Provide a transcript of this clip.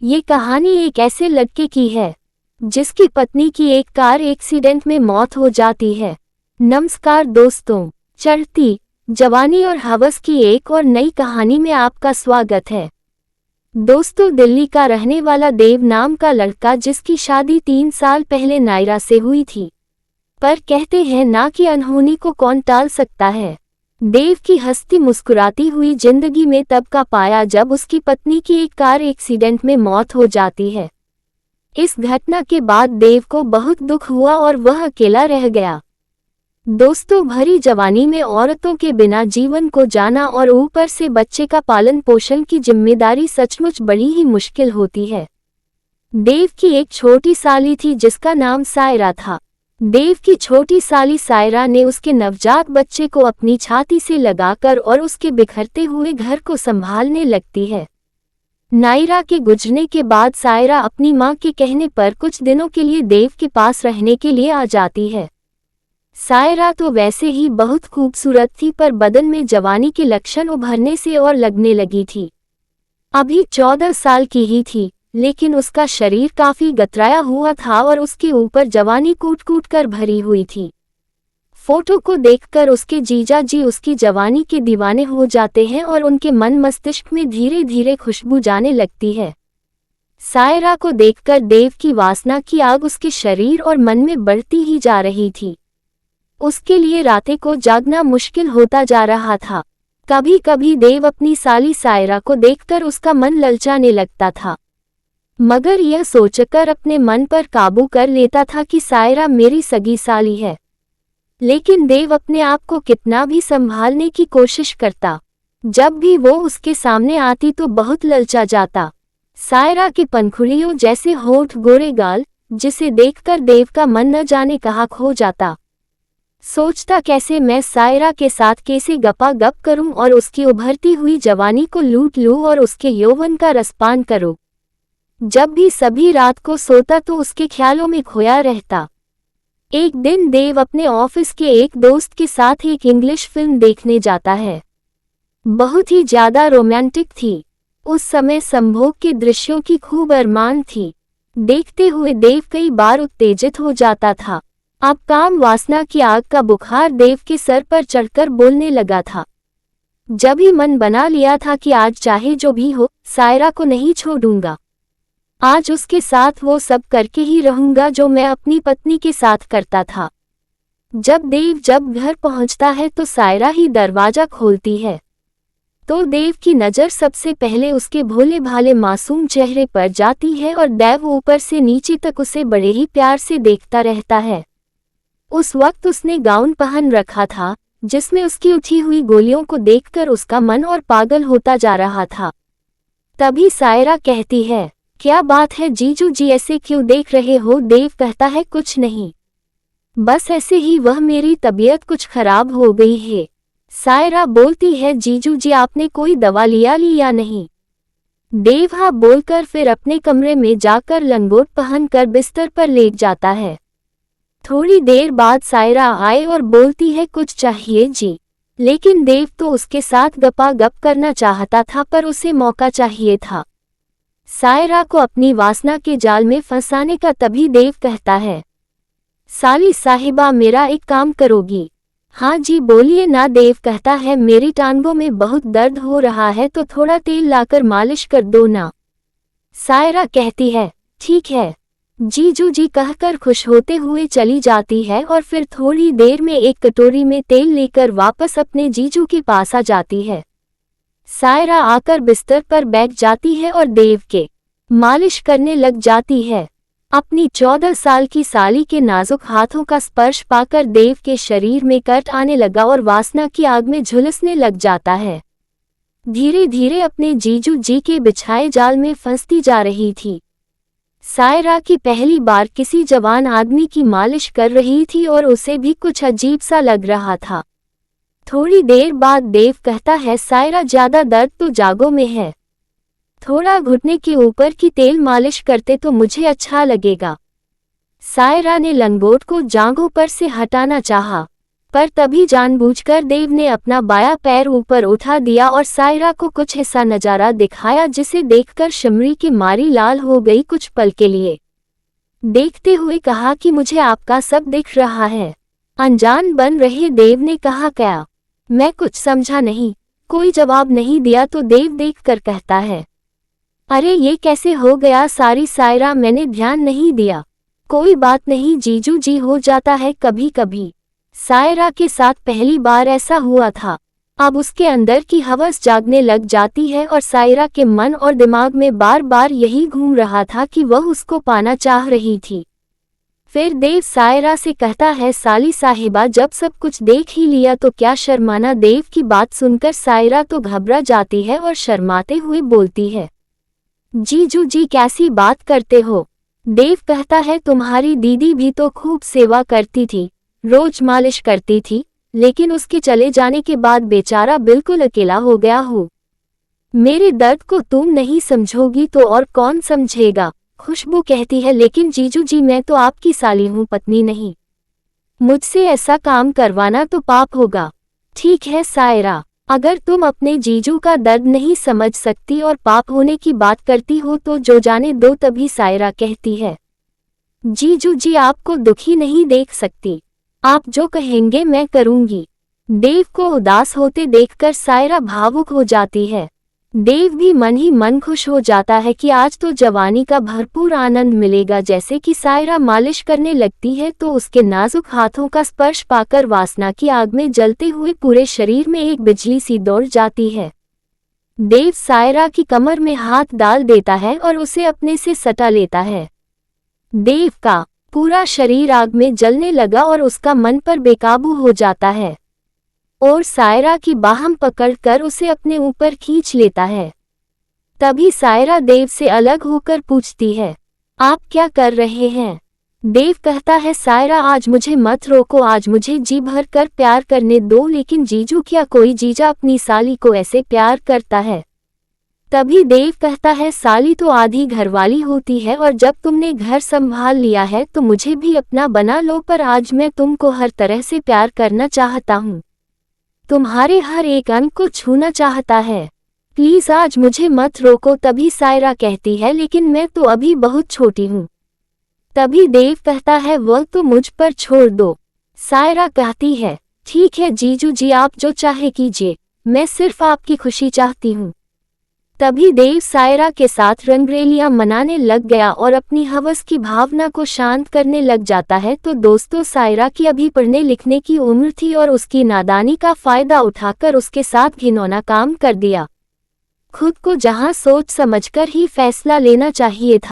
ये कहानी एक ऐसे लड़के की है जिसकी पत्नी की एक कार एक्सीडेंट में मौत हो जाती है। नमस्कार दोस्तों, चढ़ती जवानी और हवस की एक और नई कहानी में आपका स्वागत है। दोस्तों, दिल्ली का रहने वाला देव नाम का लड़का जिसकी शादी 3 साल पहले नायरा से हुई थी, पर कहते हैं ना कि अनहोनी को कौन टाल सकता है। देव की हंसती मुस्कुराती हुई जिंदगी में तब का पाया जब उसकी पत्नी की एक कार एक्सीडेंट में मौत हो जाती है। इस घटना के बाद देव को बहुत दुख हुआ और वह अकेला रह गया। दोस्तों, भरी जवानी में औरतों के बिना जीवन को जाना और ऊपर से बच्चे का पालन पोषण की जिम्मेदारी सचमुच बड़ी ही मुश्किल होती है। देव की एक छोटी साली थी जिसका नाम सायरा था। देव की छोटी साली सायरा ने उसके नवजात बच्चे को अपनी छाती से लगाकर और उसके बिखरते हुए घर को संभालने लगती है। नायरा के गुजरने के बाद सायरा अपनी मां के कहने पर कुछ दिनों के लिए देव के पास रहने के लिए आ जाती है। सायरा तो वैसे ही बहुत खूबसूरत थी, पर बदन में जवानी के लक्षण उभरने से और लगने लगी थी। अभी 14 साल की ही थी, लेकिन उसका शरीर काफी गतराया हुआ था और उसके ऊपर जवानी कूट कूट कर भरी हुई थी। फोटो को देखकर उसके जीजा जी उसकी जवानी के दीवाने हो जाते हैं और उनके मन मस्तिष्क में धीरे धीरे खुशबू जाने लगती है। सायरा को देखकर देव की वासना की आग उसके शरीर और मन में बढ़ती ही जा रही थी। उसके लिए रातें को जागना मुश्किल होता जा रहा था। कभी कभी देव अपनी साली सायरा को देखकर उसका मन ललचाने लगता था, मगर यह सोचकर अपने मन पर काबू कर लेता था कि सायरा मेरी सगी साली है। लेकिन देव अपने आप को कितना भी संभालने की कोशिश करता, जब भी वो उसके सामने आती तो बहुत ललचा जाता। सायरा के पंखुड़ियों जैसे होठ, गोरे गाल, जिसे देखकर देव का मन न जाने कहाँ खो जाता। सोचता कैसे मैं सायरा के साथ कैसे गपा गप करूं और उसकी उभरती हुई जवानी को लूट लूं और उसके यौवन का रसपान करूं। जब भी सभी रात को सोता तो उसके ख्यालों में खोया रहता। एक दिन देव अपने ऑफिस के एक दोस्त के साथ एक इंग्लिश फिल्म देखने जाता है। बहुत ही ज्यादा रोमांटिक थी। उस समय संभोग के दृश्यों की खूब अरमान थी। देखते हुए देव कई बार उत्तेजित हो जाता था। अब काम वासना की आग का बुखार देव के सर पर चढ़कर बोलने लगा था। जब ही मन बना लिया था कि आज चाहे जो भी हो, सायरा को नहीं छोड़ूंगा। आज उसके साथ वो सब करके ही रहूंगा जो मैं अपनी पत्नी के साथ करता था। जब देव घर पहुंचता है तो सायरा ही दरवाजा खोलती है, तो देव की नज़र सबसे पहले उसके भोले भाले मासूम चेहरे पर जाती है और देव ऊपर से नीचे तक उसे बड़े ही प्यार से देखता रहता है। उस वक्त उसने गाउन पहन रखा था, जिसमें उसकी उठी हुई गोलियों को देखकर उसका मन और पागल होता जा रहा था। तभी सायरा कहती है, क्या बात है जीजू जी, ऐसे क्यों देख रहे हो? देव कहता है, कुछ नहीं, बस ऐसे ही, वह मेरी तबीयत कुछ खराब हो गई है। सायरा बोलती है, जीजू जी आपने कोई दवा लिया या नहीं? देव हाँ बोलकर फिर अपने कमरे में जाकर लंगोट पहनकर बिस्तर पर लेट जाता है। थोड़ी देर बाद सायरा आए और बोलती है, कुछ चाहिए जी? लेकिन देव तो उसके साथ गपा गप करना चाहता था, पर उसे मौका चाहिए था सायरा को अपनी वासना के जाल में फंसाने का। तभी देव कहता है, साली साहिबा मेरा एक काम करोगी? हाँ जी बोलिए ना। देव कहता है, मेरी टांगों में बहुत दर्द हो रहा है तो थोड़ा तेल लाकर मालिश कर दो ना। सायरा कहती है, ठीक है जीजू जी कहकर खुश होते हुए चली जाती है और फिर थोड़ी देर में एक कटोरी में तेल लेकर वापस अपने जीजू के पास आ जाती है। सायरा आकर बिस्तर पर बैठ जाती है और देव के मालिश करने लग जाती है। अपनी 14 साल की साली के नाजुक हाथों का स्पर्श पाकर देव के शरीर में कट आने लगा और वासना की आग में झुलसने लग जाता है। धीरे धीरे अपने जीजू जी के बिछाए जाल में फंसती जा रही थी। सायरा की पहली बार किसी जवान आदमी की मालिश कर रही थी और उसे भी कुछ अजीब सा लग रहा था। थोड़ी देर बाद देव कहता है, सायरा ज्यादा दर्द तो जागो में है, थोड़ा घुटने के ऊपर की तेल मालिश करते तो मुझे अच्छा लगेगा। सायरा ने लंगोट को जांघों पर से हटाना चाहा। पर तभी जानबूझकर देव ने अपना बायां पैर ऊपर उठा दिया और सायरा को कुछ ऐसा नजारा दिखाया जिसे देखकर शिमरी की मारी लाल हो गई कुछ पल के लिए। देखते हुए कहा कि मुझे आपका सब दिख रहा है। अनजान बन रहे देव ने कहा क्या? मैं कुछ समझा नहीं। कोई जवाब नहीं दिया तो देव देखकर कहता है, अरे ये कैसे हो गया सारी सायरा, मैंने ध्यान नहीं दिया। कोई बात नहीं जीजू जी, हो जाता है कभी कभी। सायरा के साथ पहली बार ऐसा हुआ था। अब उसके अंदर की हवस जागने लग जाती है और सायरा के मन और दिमाग में बार बार यही घूम रहा था कि वह उसको पाना चाह रही थी। फिर देव सायरा से कहता है, साली साहिबा जब सब कुछ देख ही लिया तो क्या शर्माना। देव की बात सुनकर सायरा तो घबरा जाती है और शर्माते हुए बोलती है, जीजू जी कैसी बात करते हो। देव कहता है, तुम्हारी दीदी भी तो खूब सेवा करती थी, रोज मालिश करती थी, लेकिन उसके चले जाने के बाद बेचारा बिल्कुल अकेला हो गया हूँ। मेरे दर्द को तुम नहीं समझोगी तो और कौन समझेगा। खुशबू कहती है, लेकिन जीजू जी मैं तो आपकी साली हूँ, पत्नी नहीं। मुझसे ऐसा काम करवाना तो पाप होगा। ठीक है सायरा, अगर तुम अपने जीजू का दर्द नहीं समझ सकती और पाप होने की बात करती हो तो जो जाने दो। तभी सायरा कहती है, जीजू जी आपको दुखी नहीं देख सकती, आप जो कहेंगे मैं करूंगी। देव को उदास होते देखकर सायरा भावुक हो जाती है। देव भी मन ही मन खुश हो जाता है कि आज तो जवानी का भरपूर आनंद मिलेगा। जैसे कि सायरा मालिश करने लगती है तो उसके नाजुक हाथों का स्पर्श पाकर वासना की आग में जलते हुए पूरे शरीर में एक बिजली सी दौड़ जाती है। देव सायरा की कमर में हाथ डाल देता है और उसे अपने से सटा लेता है। देव का पूरा शरीर आग में जलने लगा और उसका मन पर बेकाबू हो जाता है और सायरा की बाहम पकड़कर उसे अपने ऊपर खींच लेता है। तभी सायरा देव से अलग होकर पूछती है, आप क्या कर रहे हैं? देव कहता है, सायरा आज मुझे मत रोको, आज मुझे जी भर कर प्यार करने दो। लेकिन जीजू, क्या कोई जीजा अपनी साली को ऐसे प्यार करता है? तभी देव कहता है, साली तो आधी घरवाली होती है और जब तुमने घर संभाल लिया है तो मुझे भी अपना बना लो। पर आज मैं तुमको हर तरह से प्यार करना चाहता हूँ, तुम्हारे हर एक अंग को छूना चाहता है। प्लीज आज मुझे मत रोको। तभी सायरा कहती है, लेकिन मैं तो अभी बहुत छोटी हूँ। तभी देव कहता है, वह तो मुझ पर छोड़ दो। सायरा कहती है, ठीक है जीजू जी, आप जो चाहे कीजिए, मैं सिर्फ आपकी खुशी चाहती हूँ। तभी देव सायरा के साथ रंगरेलियां मनाने लग गया और अपनी हवस की भावना को शांत करने लग जाता है। तो दोस्तों, सायरा की अभी पढ़ने लिखने की उम्र थी और उसकी नादानी का फायदा उठाकर उसके साथ घिनौना काम कर दिया। खुद को जहां सोच समझकर ही फैसला लेना चाहिए था।